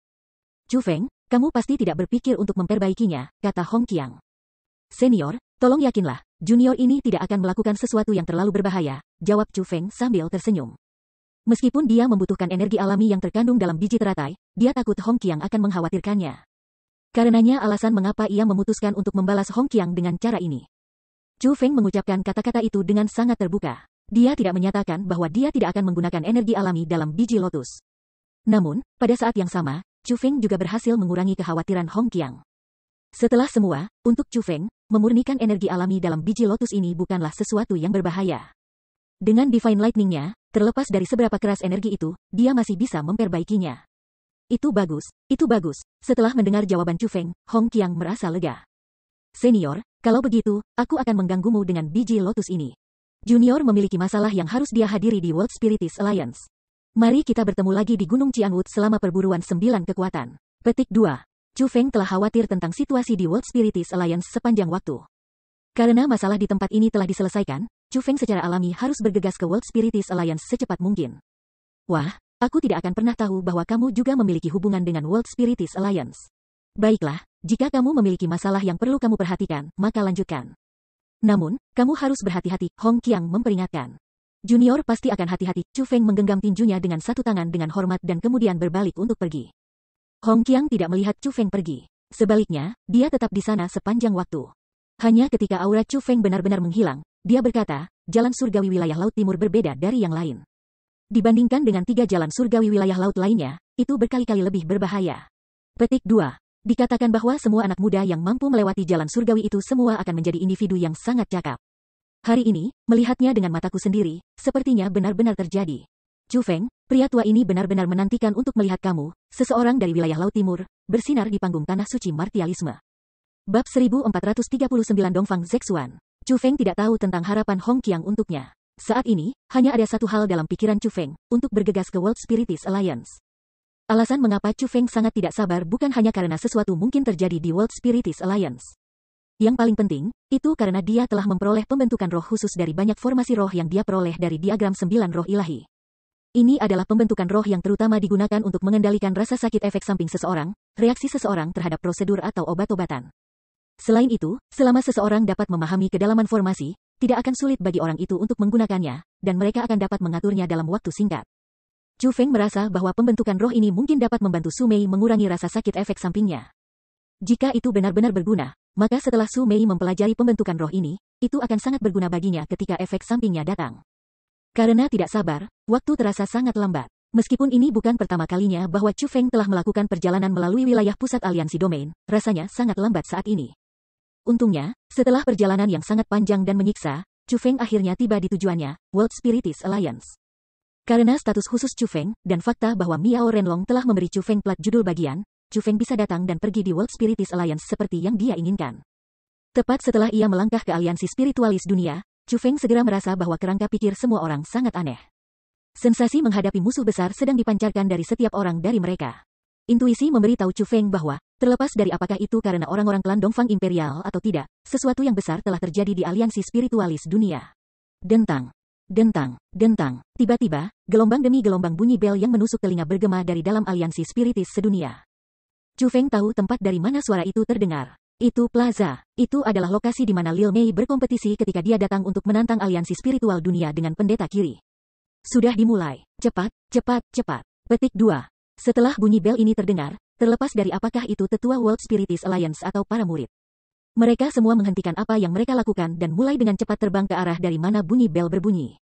Chu Feng, kamu pasti tidak berpikir untuk memperbaikinya, kata Hong Qiang. Senior, tolong yakinlah, junior ini tidak akan melakukan sesuatu yang terlalu berbahaya, jawab Chu Feng sambil tersenyum. Meskipun dia membutuhkan energi alami yang terkandung dalam biji teratai, dia takut Hong Qiang akan mengkhawatirkannya. Karenanya alasan mengapa ia memutuskan untuk membalas Hong Qiang dengan cara ini. Chu Feng mengucapkan kata-kata itu dengan sangat terbuka. Dia tidak menyatakan bahwa dia tidak akan menggunakan energi alami dalam biji lotus. Namun, pada saat yang sama, Chu Feng juga berhasil mengurangi kekhawatiran Hong Qiang. Setelah semua, untuk Chu Feng, memurnikan energi alami dalam biji lotus ini bukanlah sesuatu yang berbahaya. Dengan Divine Lightning-nya, terlepas dari seberapa keras energi itu, dia masih bisa memperbaikinya. Itu bagus, itu bagus. Setelah mendengar jawaban Chu Feng, Hong Qiang merasa lega. Senior, kalau begitu, aku akan mengganggumu dengan biji lotus ini. Junior memiliki masalah yang harus dia hadiri di World Spiritist Alliance. Mari kita bertemu lagi di Gunung Qiangwood selama perburuan 9 kekuatan. Petik 2. Chu Feng telah khawatir tentang situasi di World Spiritist Alliance sepanjang waktu. Karena masalah di tempat ini telah diselesaikan, Chu Feng secara alami harus bergegas ke World Spiritist Alliance secepat mungkin. Wah, aku tidak akan pernah tahu bahwa kamu juga memiliki hubungan dengan World Spiritist Alliance. Baiklah, jika kamu memiliki masalah yang perlu kamu perhatikan, maka lanjutkan. Namun, kamu harus berhati-hati, Hong Qiang memperingatkan. Junior pasti akan hati-hati. Chu Feng menggenggam tinjunya dengan satu tangan dengan hormat dan kemudian berbalik untuk pergi. Hong Qiang tidak melihat Chu Feng pergi. Sebaliknya, dia tetap di sana sepanjang waktu. Hanya ketika aura Chu Feng benar-benar menghilang, dia berkata, jalan surgawi wilayah Laut Timur berbeda dari yang lain. Dibandingkan dengan 3 jalan surgawi wilayah laut lainnya, itu berkali-kali lebih berbahaya. Petik 2. Dikatakan bahwa semua anak muda yang mampu melewati jalan surgawi itu semua akan menjadi individu yang sangat cakap. Hari ini, melihatnya dengan mataku sendiri, sepertinya benar-benar terjadi. Chu Feng, pria tua ini benar-benar menantikan untuk melihat kamu, seseorang dari wilayah Laut Timur, bersinar di panggung tanah suci martialisme. Bab 1439 Dongfang Zexuan. Chu Feng tidak tahu tentang harapan Hong Qiang untuknya. Saat ini, hanya ada satu hal dalam pikiran Chu Feng, untuk bergegas ke World Spiritist Alliance. Alasan mengapa Chu Feng sangat tidak sabar bukan hanya karena sesuatu mungkin terjadi di World Spiritist Alliance. Yang paling penting, itu karena dia telah memperoleh pembentukan roh khusus dari banyak formasi roh yang dia peroleh dari diagram 9 roh ilahi. Ini adalah pembentukan roh yang terutama digunakan untuk mengendalikan rasa sakit efek samping seseorang, reaksi seseorang terhadap prosedur atau obat-obatan. Selain itu, selama seseorang dapat memahami kedalaman formasi, tidak akan sulit bagi orang itu untuk menggunakannya, dan mereka akan dapat mengaturnya dalam waktu singkat. Chu Feng merasa bahwa pembentukan roh ini mungkin dapat membantu Su Mei mengurangi rasa sakit efek sampingnya. Jika itu benar-benar berguna, maka setelah Su Mei mempelajari pembentukan roh ini, itu akan sangat berguna baginya ketika efek sampingnya datang. Karena tidak sabar, waktu terasa sangat lambat. Meskipun ini bukan pertama kalinya bahwa Chu Feng telah melakukan perjalanan melalui wilayah pusat aliansi domain, rasanya sangat lambat saat ini. Untungnya, setelah perjalanan yang sangat panjang dan menyiksa, Chu Feng akhirnya tiba di tujuannya, World Spiritist Alliance. Karena status khusus Chu Feng, dan fakta bahwa Miao Renlong telah memberi Chu Feng plat judul bagian, Chu Feng bisa datang dan pergi di World Spiritist Alliance seperti yang dia inginkan. Tepat setelah ia melangkah ke aliansi spiritualis dunia, Chu Feng segera merasa bahwa kerangka pikir semua orang sangat aneh. Sensasi menghadapi musuh besar sedang dipancarkan dari setiap orang dari mereka. Intuisi memberitahu Chu Feng bahwa, terlepas dari apakah itu karena orang-orang klan Dongfang Imperial atau tidak, sesuatu yang besar telah terjadi di aliansi spiritualis dunia. Dentang. Dentang, dentang. Tiba-tiba, gelombang demi gelombang bunyi bel yang menusuk telinga bergema dari dalam aliansi spiritis sedunia. Chu Feng tahu tempat dari mana suara itu terdengar. Itu plaza. Itu adalah lokasi di mana Lil Mei berkompetisi ketika dia datang untuk menantang aliansi spiritual dunia dengan pendeta kiri. Sudah dimulai. Cepat, cepat, cepat. Petik 2. Setelah bunyi bel ini terdengar, terlepas dari apakah itu tetua World Spiritist Alliance atau para murid, mereka semua menghentikan apa yang mereka lakukan dan mulai dengan cepat terbang ke arah dari mana bunyi bel berbunyi.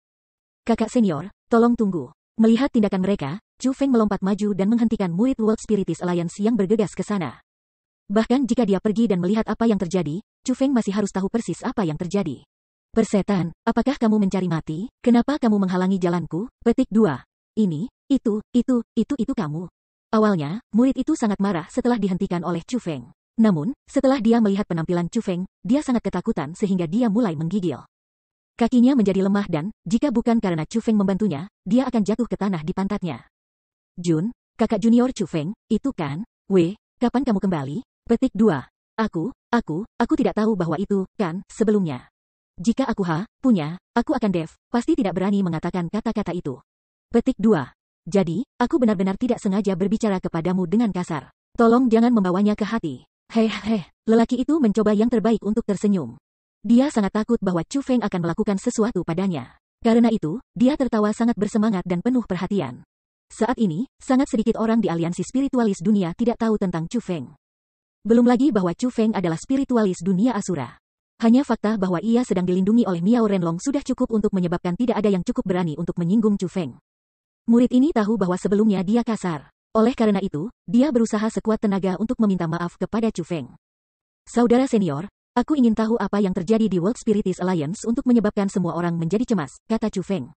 Kakak senior, tolong tunggu. Melihat tindakan mereka, Chu Feng melompat maju dan menghentikan murid World Spiritist Alliance yang bergegas ke sana. Bahkan jika dia pergi dan melihat apa yang terjadi, Chu Feng masih harus tahu persis apa yang terjadi. Persetan, apakah kamu mencari mati? Kenapa kamu menghalangi jalanku? Petik 2. Ini, itu kamu. Awalnya, murid itu sangat marah setelah dihentikan oleh Chu Feng. Namun, setelah dia melihat penampilan Chu Feng, dia sangat ketakutan sehingga dia mulai menggigil. Kakinya menjadi lemah dan, jika bukan karena Chu Feng membantunya, dia akan jatuh ke tanah di pantatnya. Jun, kakak junior Chu Feng, itu kan? Kapan kamu kembali? Petik 2. Aku tidak tahu bahwa itu, kan, sebelumnya. Jika aku punya, aku akan pasti tidak berani mengatakan kata-kata itu. Petik 2. Jadi, aku benar-benar tidak sengaja berbicara kepadamu dengan kasar. Tolong jangan membawanya ke hati. Lelaki itu mencoba yang terbaik untuk tersenyum. Dia sangat takut bahwa Chu Feng akan melakukan sesuatu padanya. Karena itu, dia tertawa sangat bersemangat dan penuh perhatian. Saat ini, sangat sedikit orang di aliansi spiritualis dunia tidak tahu tentang Chu Feng. Belum lagi bahwa Chu Feng adalah spiritualis dunia Asura. Hanya fakta bahwa ia sedang dilindungi oleh Miao Renlong sudah cukup untuk menyebabkan tidak ada yang cukup berani untuk menyinggung Chu Feng. Murid ini tahu bahwa sebelumnya dia kasar. Oleh karena itu, dia berusaha sekuat tenaga untuk meminta maaf kepada Chu Feng. Saudara senior, aku ingin tahu apa yang terjadi di World Spiritist Alliance untuk menyebabkan semua orang menjadi cemas, kata Chu Feng.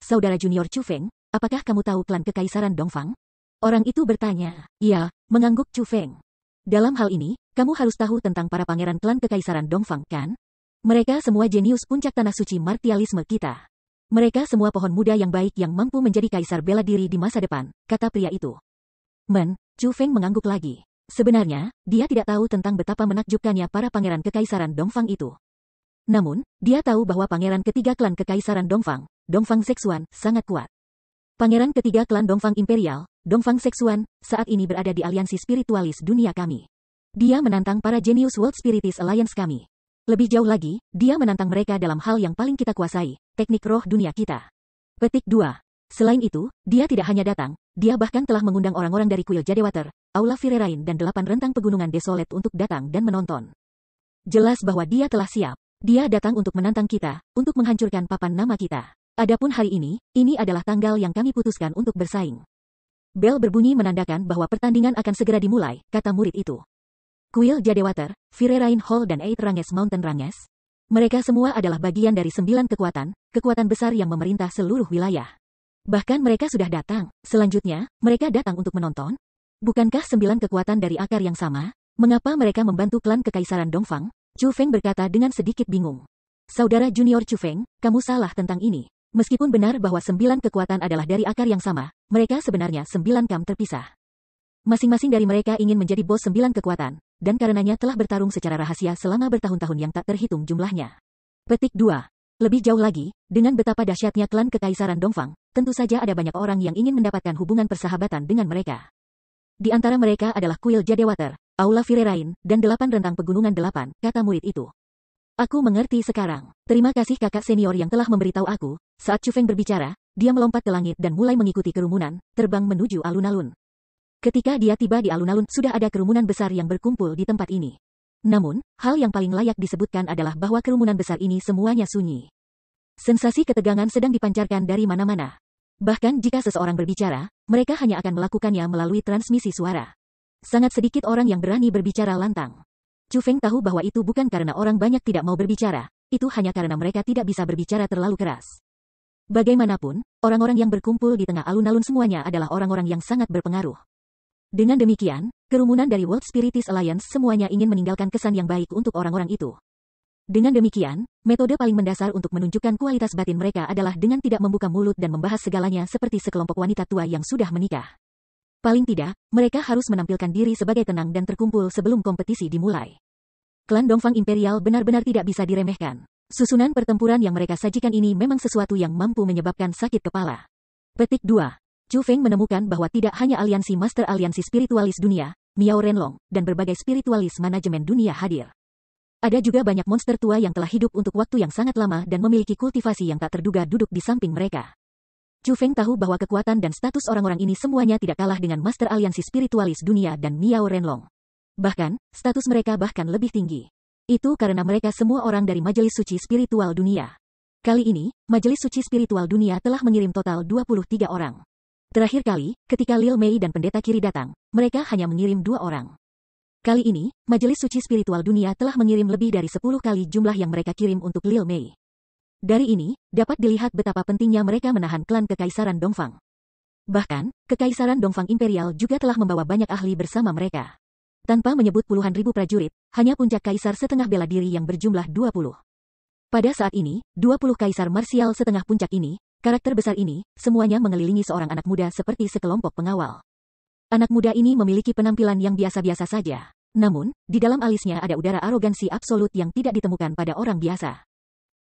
Saudara junior Chu Feng, apakah kamu tahu klan Kekaisaran Dongfang? Orang itu bertanya. Iya, mengangguk Chu Feng. Dalam hal ini, kamu harus tahu tentang para pangeran klan Kekaisaran Dongfang, kan? Mereka semua jenius puncak tanah suci martialisme kita. Mereka semua pohon muda yang baik yang mampu menjadi kaisar bela diri di masa depan, kata pria itu. Chu Feng mengangguk lagi. Sebenarnya, dia tidak tahu tentang betapa menakjubkannya para pangeran Kekaisaran Dongfang itu. Namun, dia tahu bahwa pangeran ketiga klan Kekaisaran Dongfang, Dongfang Zexuan, sangat kuat. Pangeran ketiga klan Dongfang Imperial, Dongfang Zexuan, saat ini berada di aliansi spiritualis dunia kami. Dia menantang para jenius World Spiritist Alliance kami. Lebih jauh lagi, dia menantang mereka dalam hal yang paling kita kuasai, teknik roh dunia kita. Petik 2. Selain itu, dia tidak hanya datang, dia bahkan telah mengundang orang-orang dari kuil Jadewater, Aula Firerain dan 8 rentang pegunungan Desolate untuk datang dan menonton. Jelas bahwa dia telah siap. Dia datang untuk menantang kita, untuk menghancurkan papan nama kita. Adapun hari ini adalah tanggal yang kami putuskan untuk bersaing. Bel berbunyi menandakan bahwa pertandingan akan segera dimulai, kata murid itu. Kuil Jadewater, Firerain Hall dan 8 Ranges Mountain Ranges. Mereka semua adalah bagian dari 9 kekuatan besar yang memerintah seluruh wilayah. Bahkan mereka sudah datang. Selanjutnya, mereka datang untuk menonton. Bukankah 9 kekuatan dari akar yang sama? Mengapa mereka membantu klan Kekaisaran Dongfang? Chu Feng berkata dengan sedikit bingung. Saudara junior Chu Feng, kamu salah tentang ini. Meskipun benar bahwa 9 kekuatan adalah dari akar yang sama, mereka sebenarnya 9 kam terpisah. Masing-masing dari mereka ingin menjadi bos 9 kekuatan, dan karenanya telah bertarung secara rahasia selama bertahun-tahun yang tak terhitung jumlahnya. Petik 2. Lebih jauh lagi, dengan betapa dahsyatnya klan Kekaisaran Dongfang, tentu saja ada banyak orang yang ingin mendapatkan hubungan persahabatan dengan mereka. Di antara mereka adalah Kuil Jadewater, Aula Firerain, dan 8 rentang pegunungan 8, kata murid itu. Aku mengerti sekarang. Terima kasih kakak senior yang telah memberitahu aku. Saat Chu Feng berbicara, dia melompat ke langit dan mulai mengikuti kerumunan, terbang menuju alun-alun. Ketika dia tiba di alun-alun, sudah ada kerumunan besar yang berkumpul di tempat ini. Namun, hal yang paling layak disebutkan adalah bahwa kerumunan besar ini semuanya sunyi. Sensasi ketegangan sedang dipancarkan dari mana-mana. Bahkan jika seseorang berbicara, mereka hanya akan melakukannya melalui transmisi suara. Sangat sedikit orang yang berani berbicara lantang. Chu Feng tahu bahwa itu bukan karena orang banyak tidak mau berbicara, itu hanya karena mereka tidak bisa berbicara terlalu keras. Bagaimanapun, orang-orang yang berkumpul di tengah alun-alun semuanya adalah orang-orang yang sangat berpengaruh. Dengan demikian, kerumunan dari World Spiritist Alliance semuanya ingin meninggalkan kesan yang baik untuk orang-orang itu. Dengan demikian, metode paling mendasar untuk menunjukkan kualitas batin mereka adalah dengan tidak membuka mulut dan membahas segalanya seperti sekelompok wanita tua yang sudah menikah. Paling tidak, mereka harus menampilkan diri sebagai tenang dan terkumpul sebelum kompetisi dimulai. Klan Dongfang Imperial benar-benar tidak bisa diremehkan. Susunan pertempuran yang mereka sajikan ini memang sesuatu yang mampu menyebabkan sakit kepala. Petik 2. Chu Feng menemukan bahwa tidak hanya aliansi Master Aliansi Spiritualis Dunia, Miao Renlong, dan berbagai spiritualis manajemen dunia hadir. Ada juga banyak monster tua yang telah hidup untuk waktu yang sangat lama dan memiliki kultivasi yang tak terduga duduk di samping mereka. Chu Feng tahu bahwa kekuatan dan status orang-orang ini semuanya tidak kalah dengan Master Aliansi Spiritualis Dunia dan Miao Renlong. Bahkan, status mereka bahkan lebih tinggi. Itu karena mereka semua orang dari Majelis Suci Spiritual Dunia. Kali ini, Majelis Suci Spiritual Dunia telah mengirim total 23 orang. Terakhir kali, ketika Lil Mei dan Pendeta Kiri datang, mereka hanya mengirim 2 orang. Kali ini, Majelis Suci Spiritual Dunia telah mengirim lebih dari 10 kali jumlah yang mereka kirim untuk Lil Mei. Dari ini, dapat dilihat betapa pentingnya mereka menahan klan Kekaisaran Dongfang. Bahkan, Kekaisaran Dongfang Imperial juga telah membawa banyak ahli bersama mereka. Tanpa menyebut puluhan ribu prajurit, hanya puncak kaisar setengah bela diri yang berjumlah 20. Pada saat ini, 20 kaisar marsial setengah puncak ini, karakter besar ini, semuanya mengelilingi seorang anak muda seperti sekelompok pengawal. Anak muda ini memiliki penampilan yang biasa-biasa saja. Namun, di dalam alisnya ada udara arogansi absolut yang tidak ditemukan pada orang biasa.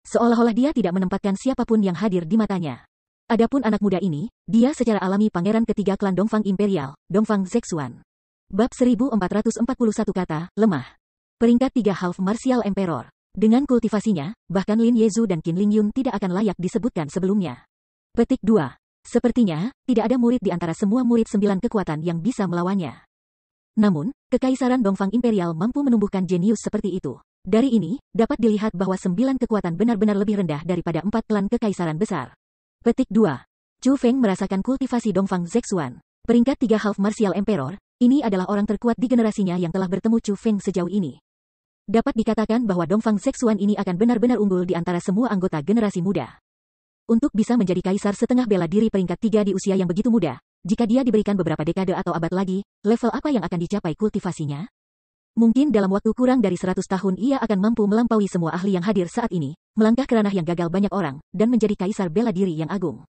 Seolah-olah dia tidak menempatkan siapapun yang hadir di matanya. Adapun anak muda ini, dia secara alami pangeran ketiga klan Dongfang Imperial, Dongfang Zexuan. Bab 1441 kata, lemah. Peringkat 3 Half Martial Emperor. Dengan kultivasinya, bahkan Lin Yezu dan Qin Lingyun tidak akan layak disebutkan sebelumnya. Petik 2. Sepertinya, tidak ada murid di antara semua murid 9 kekuatan yang bisa melawannya. Namun, Kekaisaran Dongfang Imperial mampu menumbuhkan jenius seperti itu. Dari ini, dapat dilihat bahwa 9 kekuatan benar-benar lebih rendah daripada 4 klan kekaisaran besar. Petik 2. Chu Feng merasakan kultivasi Dongfang Zexuan. Peringkat 3 Half Martial Emperor, ini adalah orang terkuat di generasinya yang telah bertemu Chu Feng sejauh ini. Dapat dikatakan bahwa Dongfang Zexuan ini akan benar-benar unggul di antara semua anggota generasi muda. Untuk bisa menjadi kaisar setengah bela diri peringkat 3 di usia yang begitu muda, jika dia diberikan beberapa dekade atau abad lagi, level apa yang akan dicapai kultivasinya? Mungkin dalam waktu kurang dari 100 tahun ia akan mampu melampaui semua ahli yang hadir saat ini, melangkah ke ranah yang gagal banyak orang, dan menjadi kaisar bela diri yang agung.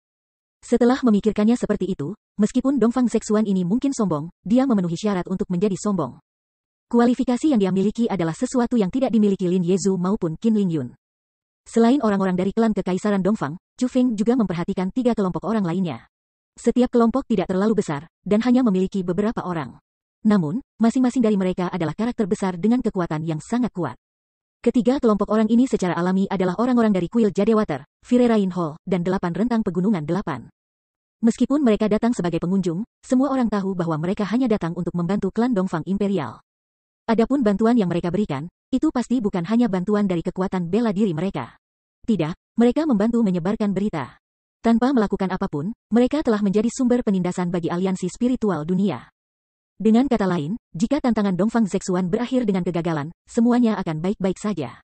Setelah memikirkannya seperti itu, meskipun Dongfang Zexuan ini mungkin sombong, dia memenuhi syarat untuk menjadi sombong. Kualifikasi yang dia miliki adalah sesuatu yang tidak dimiliki Lin Yezu maupun Qin Lingyun. Selain orang-orang dari klan Kekaisaran Dongfang, Chu Feng juga memperhatikan 3 kelompok orang lainnya. Setiap kelompok tidak terlalu besar, dan hanya memiliki beberapa orang. Namun, masing-masing dari mereka adalah karakter besar dengan kekuatan yang sangat kuat. Ketiga kelompok orang ini secara alami adalah orang-orang dari Kuil Jadewater, Firerain Hall, dan 8 rentang pegunungan 8. Meskipun mereka datang sebagai pengunjung, semua orang tahu bahwa mereka hanya datang untuk membantu klan Dongfang Imperial. Adapun bantuan yang mereka berikan, itu pasti bukan hanya bantuan dari kekuatan bela diri mereka. Tidak, mereka membantu menyebarkan berita. Tanpa melakukan apapun, mereka telah menjadi sumber penindasan bagi aliansi spiritual dunia. Dengan kata lain, jika tantangan Dongfang Zexuan berakhir dengan kegagalan, semuanya akan baik-baik saja.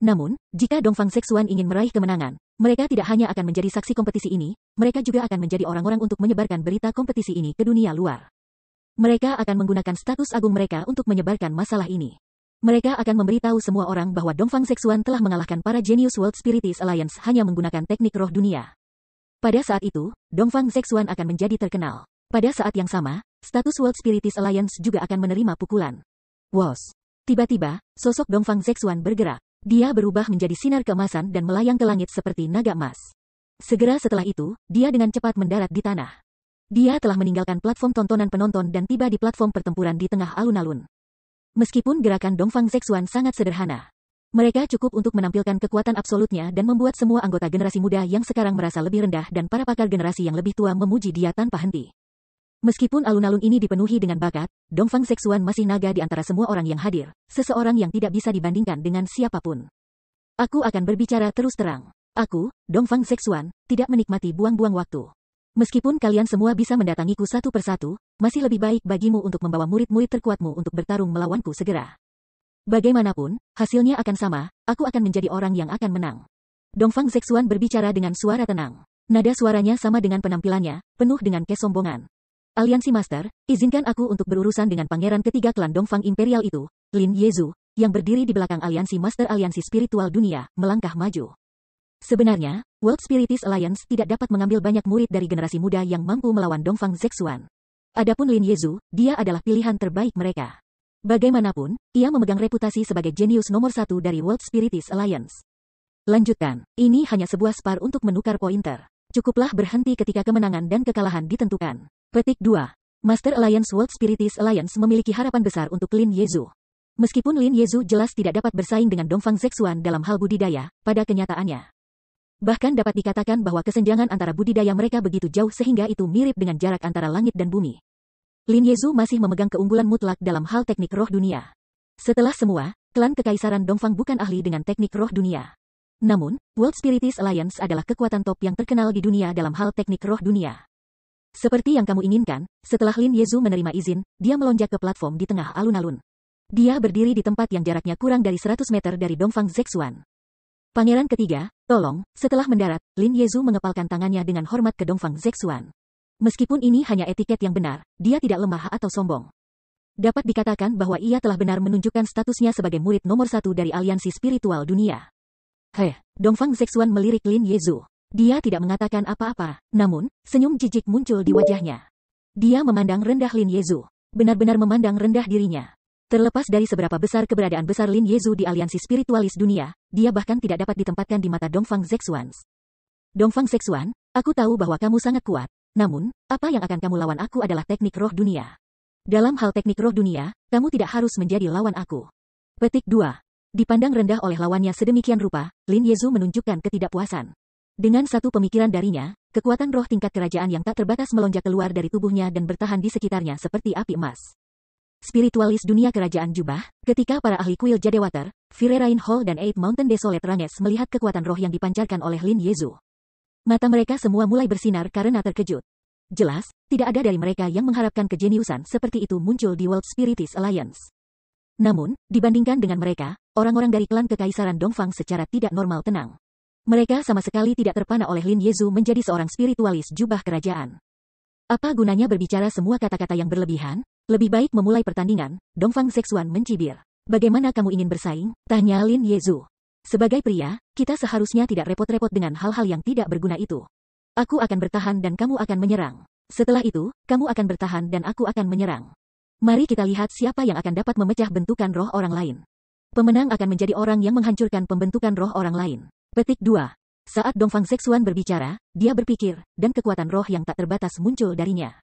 Namun, jika Dongfang Zexuan ingin meraih kemenangan, mereka tidak hanya akan menjadi saksi kompetisi ini, mereka juga akan menjadi orang-orang untuk menyebarkan berita kompetisi ini ke dunia luar. Mereka akan menggunakan status agung mereka untuk menyebarkan masalah ini. Mereka akan memberitahu semua orang bahwa Dongfang Zexuan telah mengalahkan para jenius World Spirits Alliance hanya menggunakan teknik roh dunia. Pada saat itu, Dongfang Zexuan akan menjadi terkenal. Pada saat yang sama, status World Spirits Alliance juga akan menerima pukulan. Wos! Tiba-tiba, sosok Dongfang Zexuan bergerak. Dia berubah menjadi sinar keemasan dan melayang ke langit seperti naga emas. Segera setelah itu, dia dengan cepat mendarat di tanah. Dia telah meninggalkan platform tontonan penonton dan tiba di platform pertempuran di tengah alun-alun. Meskipun gerakan Dongfang Zexuan sangat sederhana, mereka cukup untuk menampilkan kekuatan absolutnya dan membuat semua anggota generasi muda yang sekarang merasa lebih rendah dan para pakar generasi yang lebih tua memuji dia tanpa henti. Meskipun alun-alun ini dipenuhi dengan bakat, Dongfang Zexuan masih naga di antara semua orang yang hadir, seseorang yang tidak bisa dibandingkan dengan siapapun. Aku akan berbicara terus terang. Aku, Dongfang Zexuan, tidak menikmati buang-buang waktu. Meskipun kalian semua bisa mendatangiku satu persatu, masih lebih baik bagimu untuk membawa murid-murid terkuatmu untuk bertarung melawanku segera. Bagaimanapun, hasilnya akan sama, aku akan menjadi orang yang akan menang. Dongfang Zexuan berbicara dengan suara tenang. Nada suaranya sama dengan penampilannya, penuh dengan kesombongan. Aliansi Master, izinkan aku untuk berurusan dengan pangeran ketiga klan Dongfang Imperial itu, Lin Yezu, yang berdiri di belakang Aliansi Master Aliansi Spiritual Dunia, melangkah maju. Sebenarnya, World Spirits Alliance tidak dapat mengambil banyak murid dari generasi muda yang mampu melawan Dongfang Zexuan. Adapun Lin Yezu, dia adalah pilihan terbaik mereka. Bagaimanapun, ia memegang reputasi sebagai jenius nomor 1 dari World Spirits Alliance. Lanjutkan, ini hanya sebuah spar untuk menukar pointer. Cukuplah berhenti ketika kemenangan dan kekalahan ditentukan. Petik 2. Master Alliance World Spirits Alliance memiliki harapan besar untuk Lin Yezu. Meskipun Lin Yezu jelas tidak dapat bersaing dengan Dongfang Zexuan dalam hal budidaya, pada kenyataannya. Bahkan dapat dikatakan bahwa kesenjangan antara budidaya mereka begitu jauh sehingga itu mirip dengan jarak antara langit dan bumi. Lin Yezu masih memegang keunggulan mutlak dalam hal teknik roh dunia. Setelah semua, klan Kekaisaran Dongfang bukan ahli dengan teknik roh dunia. Namun, World Spirits Alliance adalah kekuatan top yang terkenal di dunia dalam hal teknik roh dunia. Seperti yang kamu inginkan, setelah Lin Yezu menerima izin, dia melonjak ke platform di tengah alun-alun. Dia berdiri di tempat yang jaraknya kurang dari 100 meter dari Dongfang Zexuan. Pangeran ketiga, tolong, setelah mendarat, Lin Yezu mengepalkan tangannya dengan hormat ke Dongfang Zexuan. Meskipun ini hanya etiket yang benar, dia tidak lemah atau sombong. Dapat dikatakan bahwa ia telah benar menunjukkan statusnya sebagai murid nomor 1 dari aliansi spiritual dunia. Dongfang Zexuan melirik Lin Yezu. Dia tidak mengatakan apa-apa, namun, senyum jijik muncul di wajahnya. Dia memandang rendah Lin Yezu. Benar-benar memandang rendah dirinya. Terlepas dari seberapa besar keberadaan besar Lin Yezu di aliansi spiritualis dunia, dia bahkan tidak dapat ditempatkan di mata Dongfang Zexuan. Dongfang Zexuan, aku tahu bahwa kamu sangat kuat. Namun, apa yang akan kamu lawan aku adalah teknik roh dunia. Dalam hal teknik roh dunia, kamu tidak harus menjadi lawan aku. Petik 2. Dipandang rendah oleh lawannya sedemikian rupa, Lin Yezu menunjukkan ketidakpuasan. Dengan satu pemikiran darinya, kekuatan roh tingkat kerajaan yang tak terbatas melonjak keluar dari tubuhnya dan bertahan di sekitarnya seperti api emas. Spiritualis dunia kerajaan jubah, ketika para ahli kuil Jadewater, Firerain Hall dan Eight Mountain Desolate Ranges melihat kekuatan roh yang dipancarkan oleh Lin Yezu. Mata mereka semua mulai bersinar karena terkejut. Jelas, tidak ada dari mereka yang mengharapkan kejeniusan seperti itu muncul di World Spirits Alliance. Namun, dibandingkan dengan mereka, orang-orang dari klan Kekaisaran Dongfang secara tidak normal tenang. Mereka sama sekali tidak terpana oleh Lin Yezu menjadi seorang spiritualis jubah kerajaan. Apa gunanya berbicara semua kata-kata yang berlebihan? Lebih baik memulai pertandingan, Dongfang Zexuan mencibir. Bagaimana kamu ingin bersaing? Tanya Lin Yezu. Sebagai pria, kita seharusnya tidak repot-repot dengan hal-hal yang tidak berguna itu. Aku akan bertahan dan kamu akan menyerang. Setelah itu, kamu akan bertahan dan aku akan menyerang. Mari kita lihat siapa yang akan dapat memecah bentukan roh orang lain. Pemenang akan menjadi orang yang menghancurkan pembentukan roh orang lain. Petik 2. Saat Dongfang Zexuan berbicara, dia berpikir, dan kekuatan roh yang tak terbatas muncul darinya.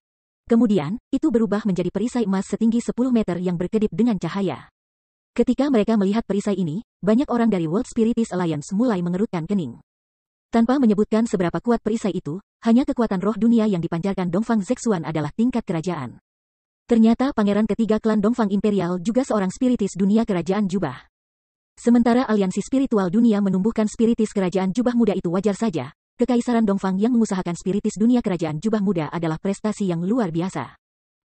Kemudian, itu berubah menjadi perisai emas setinggi 10 meter yang berkedip dengan cahaya. Ketika mereka melihat perisai ini, banyak orang dari World Spirits Alliance mulai mengerutkan kening. Tanpa menyebutkan seberapa kuat perisai itu, hanya kekuatan roh dunia yang dipancarkan Dongfang Zexuan adalah tingkat kerajaan. Ternyata pangeran ketiga klan Dongfang Imperial juga seorang spiritis dunia kerajaan jubah. Sementara aliansi spiritual dunia menumbuhkan spiritis kerajaan jubah muda itu wajar saja, Kekaisaran Dongfang yang mengusahakan spiritis dunia kerajaan jubah muda adalah prestasi yang luar biasa.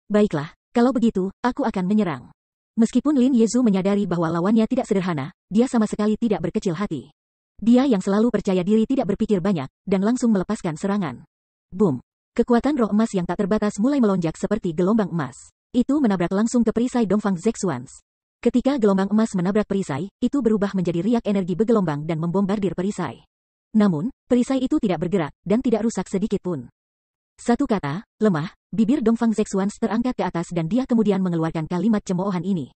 Baiklah, kalau begitu, aku akan menyerang. Meskipun Lin Yezu menyadari bahwa lawannya tidak sederhana, dia sama sekali tidak berkecil hati. Dia yang selalu percaya diri tidak berpikir banyak, dan langsung melepaskan serangan. Boom! Kekuatan roh emas yang tak terbatas mulai melonjak seperti gelombang emas. Itu menabrak langsung ke perisai Dongfang Zexuans. Ketika gelombang emas menabrak perisai, itu berubah menjadi riak energi bergelombang dan membombardir perisai. Namun, perisai itu tidak bergerak, dan tidak rusak sedikit pun. Satu kata, lemah, bibir Dongfang Zexuans terangkat ke atas dan dia kemudian mengeluarkan kalimat cemoohan ini.